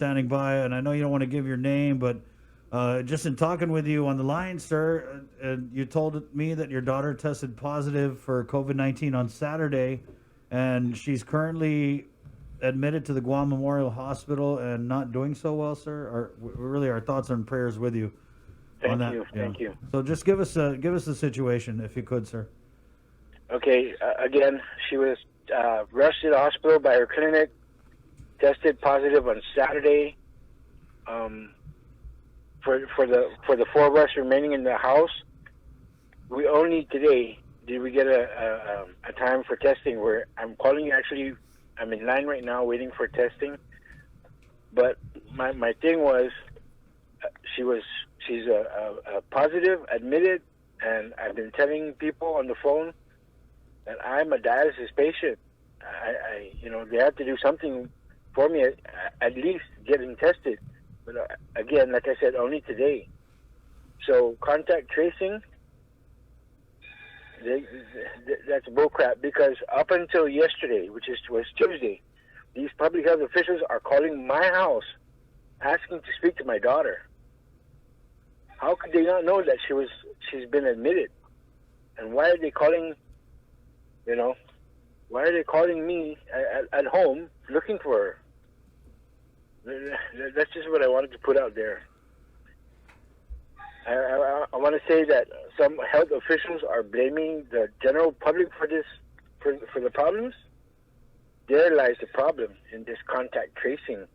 standing by, and I know you don't want to give your name, but just in talking with you on the line, sir, you told me that your daughter tested positive for COVID-19 on Saturday, and she's currently admitted to the Guam Memorial Hospital and not doing so well, sir. Really, our thoughts and prayers with you on Thank that. you. Yeah. Thank you. So just give us the situation if you could, sir. Okay. Again, she was rushed to the hospital by her clinic, tested positive on Saturday. Um, for the four of us remaining in the house, we only today did we get a time for testing. Where I'm calling you. Actually, I'm in line right now waiting for testing. But my thing was, she's a positive admitted, and I've been telling people on the phone that I'm a dialysis patient. They have to do something for me, at least getting tested. But again, like I said, only today. So contact tracing, that's bullcrap, because up until yesterday, was Tuesday, these public health officials are calling my house asking to speak to my daughter. How could they not know that she's been admitted? And why are they calling? Why are they calling me at home looking for her? That's just what I wanted to put out there. I want to say that some health officials are blaming the general public for this, for the problems. There lies the problem in this contact tracing.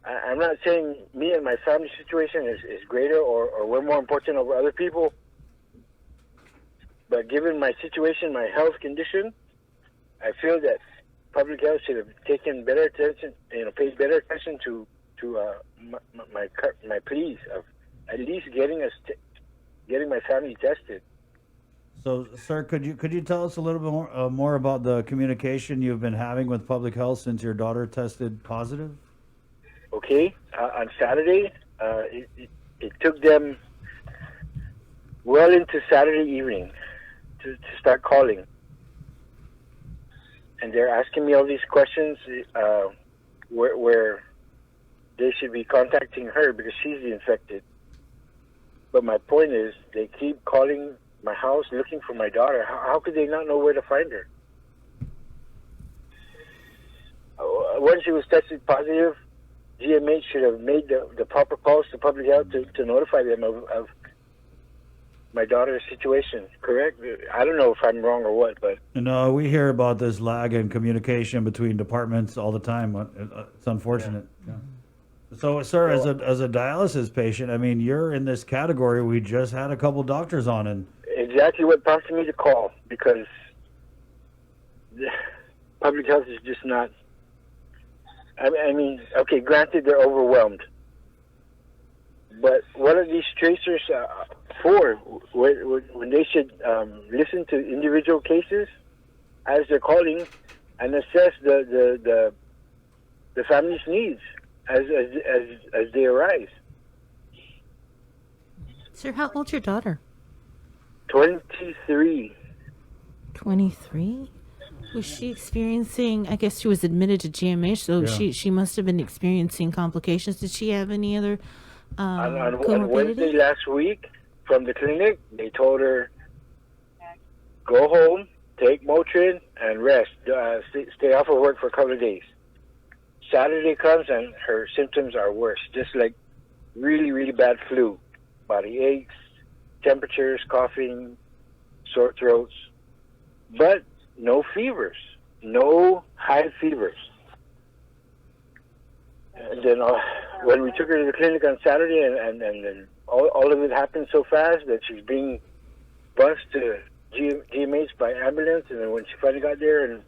I'm not saying me and my family situation is greater or we're more important over other people, but given my situation, my health condition, I feel that public health should have taken better attention, paid better attention to my pleas of at least getting my family tested. So, sir, could you tell us a little bit more about the communication you've been having with public health since your daughter tested positive? Okay, on Saturday, it took them well into Saturday evening to start calling, and they're asking me all these questions where they should be contacting her because she's the infected. But my point is, they keep calling my house looking for my daughter. How could they not know where to find her? Once she was tested positive, GMH should have made the proper calls to public health to notify them of my daughter's situation, correct? I don't know if I'm wrong or what, but... No, we hear about this lag in communication between departments all the time. It's unfortunate. Yeah. So, sir, as a dialysis patient, I mean, you're in this category. We just had a couple doctors on, and exactly what prompted me to call, because public health is just not... I mean, okay, granted, they're overwhelmed. But what are these tracers for? When they should listen to individual cases as they're calling and assess the family's needs as they arise. Sir, how old's your daughter? 23. 23? Was she experiencing, I guess she was admitted to GMH, so Yeah. she must have been experiencing complications. Did she have any other On comorbidity? Wednesday last week, from the clinic, they told her, go home, take Motrin, and rest. Stay off of work for a couple of days. Saturday comes, and her symptoms are worse, just like really, really bad flu. Body aches, temperatures, coughing, sore throats. But no fevers, no high fevers. And then when we took her to the clinic on Saturday, and then all of it happened so fast that she's being bused to GMH by ambulance. And then when she finally got there and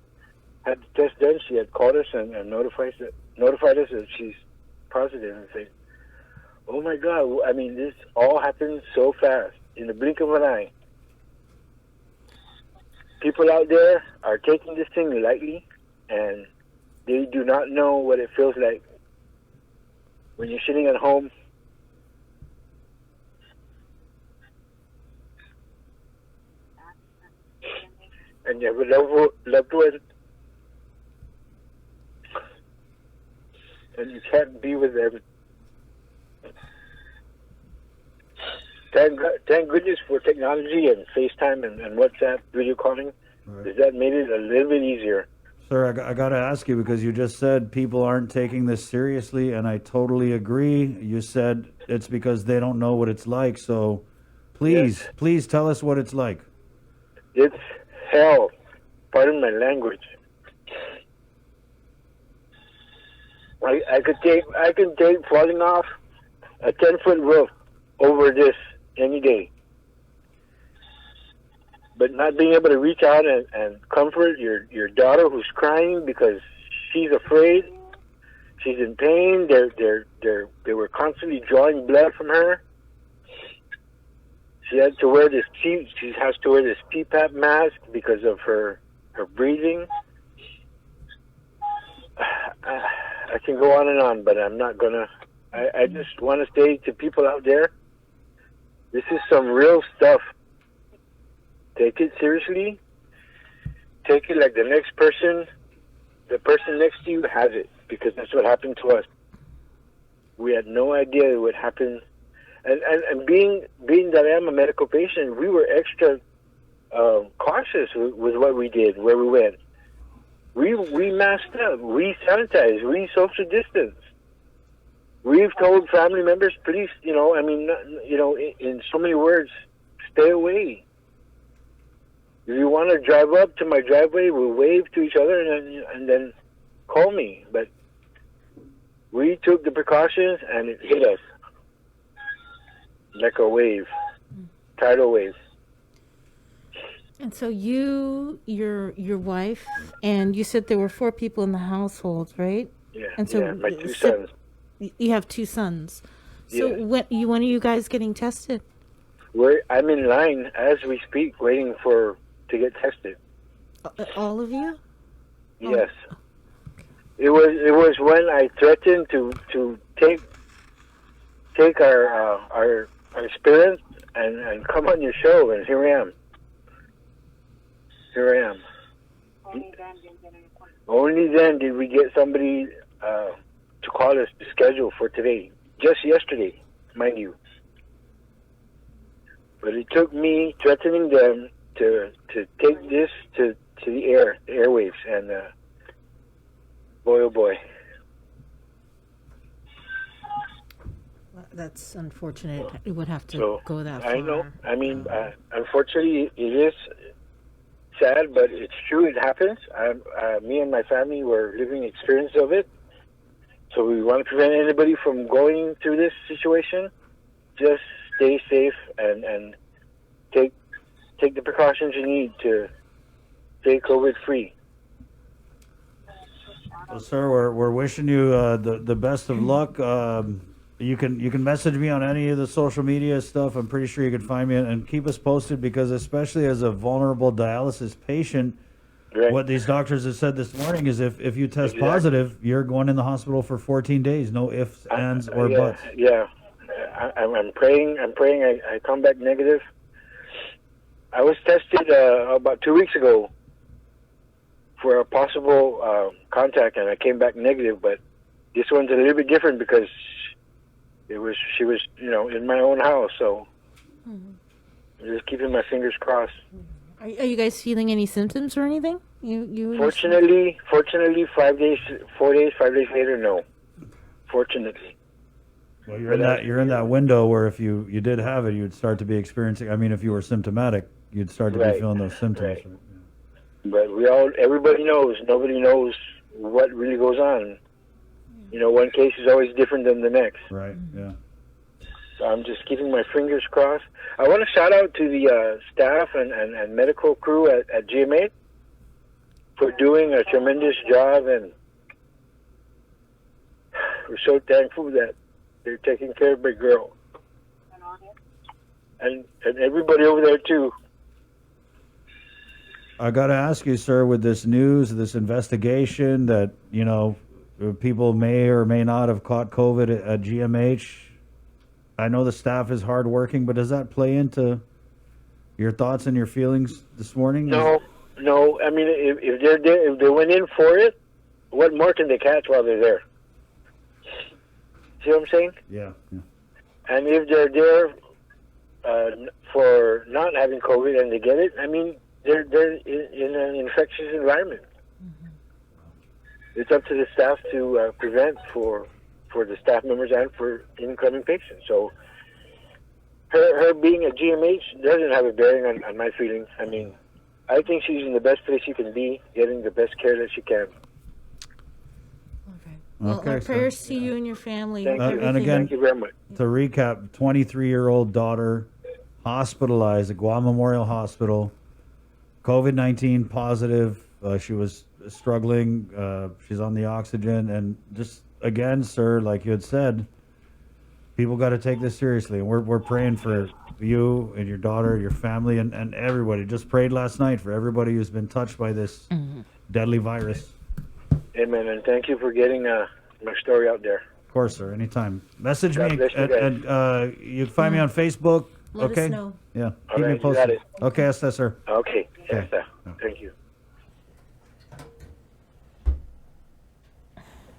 had the test done, she had called us and notified us that she's positive. And said, "Oh my God! I mean, this all happened so fast in the blink of an eye." People out there are taking this thing lightly, and they do not know what it feels like when you're sitting at home and you have a loved one and you can't be with them. Thank goodness for technology and FaceTime and WhatsApp video calling. Right. Because that made it a little bit easier. Sir, I got to ask you because you just said people aren't taking this seriously, and I totally agree. You said it's because they don't know what it's like. So please, please tell us what it's like. It's hell. Pardon my language. I could take falling off a 10-foot roof over this any day. But not being able to reach out and comfort your daughter who's crying because she's afraid, she's in pain. They were constantly drawing blood from her. She has to wear this CPAP mask because of her breathing. I can go on and on, but I'm not gonna. I just want to say to people out there, this is some real stuff. Take it seriously. Take it like the person next to you has it, because that's what happened to us. We had no idea it would happen. And being that I'm a medical patient, we were extra cautious with what we did, where we went. We masked up, we sanitized, we social distanced. We've told family members, please, in so many words, stay away. If you want to drive up to my driveway, we'll wave to each other and then call me. But we took the precautions, and it hit us like a wave, tidal wave. And so your wife, and you said there were 4 people in the household, right? Yeah, and so my 2 sons. You have 2 sons. So Yeah. when are you guys getting tested? I'm in line as we speak, waiting to get tested. All of you? Yes. It was when I threatened to take our experience and come on your show, and here I am. Only then did we get somebody to call us to schedule for today. Just yesterday, mind you. But it took me threatening them to take this to the airwaves, and boy oh boy. That's unfortunate. It would have to go that far. I know. I mean, unfortunately, it is sad, but it's true. It happens. Me and my family were living experience of it. So we want to prevent anybody from going through this situation. Just stay safe and take the precautions you need to stay COVID free. Well, sir, we're wishing you the best of luck. You can message me on any of the social media stuff. I'm pretty sure you can find me, and keep us posted, because especially as a vulnerable dialysis patient, Right. what these doctors have said this morning is if you test Exactly. positive, you're going in the hospital for 14 days. No ifs, ands, or yeah, buts. Yeah, I'm praying. I come back negative. I was tested about 2 weeks ago for a possible contact, and I came back negative. But this one's a little bit different because she was in my own house, so I'm just keeping my fingers crossed. Are you guys feeling any symptoms or anything? Fortunately, 4 days, 5 days later, no. Fortunately. Well, you're in that window where if you did have it, you'd start to be experiencing. I mean, if you were symptomatic, you'd start to be feeling those symptoms. Right. But everybody knows. Nobody knows what really goes on. One case is always different than the next. Right. Yeah. So I'm just keeping my fingers crossed. I want to shout out to the staff and medical crew at GMA for doing a tremendous job, and we're so thankful that they're taking care of my girl. And everybody over there too. I got to ask you, sir, with this news, this investigation that, people may or may not have caught COVID at GMH. I know the staff is hardworking, but does that play into your thoughts and your feelings this morning? No. I mean, if they went in for it, what more can they catch while they're there? See what I'm saying? Yeah. Yeah. And if they're there for not having COVID and they get it, I mean, they're in an infectious environment. It's up to the staff to prevent for the staff members and for incoming patients. So her being a GMH doesn't have a bearing on my feelings. I mean, I think she's in the best place she can be, getting the best care that she can. Okay. Well, Okay, our so- prayers to you and your family. Thank Uh, you. and Everything. again- Thank you very much. To recap, 23-year-old daughter hospitalized at Guam Memorial Hospital, COVID-19 positive. She was struggling. She's on the oxygen. And just, again, sir, like you had said, people got to take this seriously. And we're praying for you and your daughter, your family, and everybody. Just prayed last night for everybody who's been touched by this deadly virus. Amen. And thank you for getting my story out there. Of course, sir. Anytime. Message God me. bless you And you can find me on Facebook. Let okay? us know. Yeah. All Keep me right, you posted. got it. Okay, yes, sir. Okay. Yes, Okay. sir. Thank you.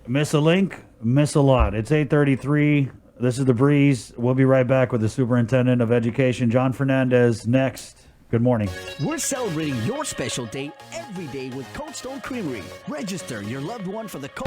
Miss a link, miss a lot. It's 8:33. This is The Breeze. We'll be right back with the Superintendent of Education, John Fernandez, next. Good morning. We're celebrating your special day every day with Cold Stone Creamery. Register your loved one for the Cold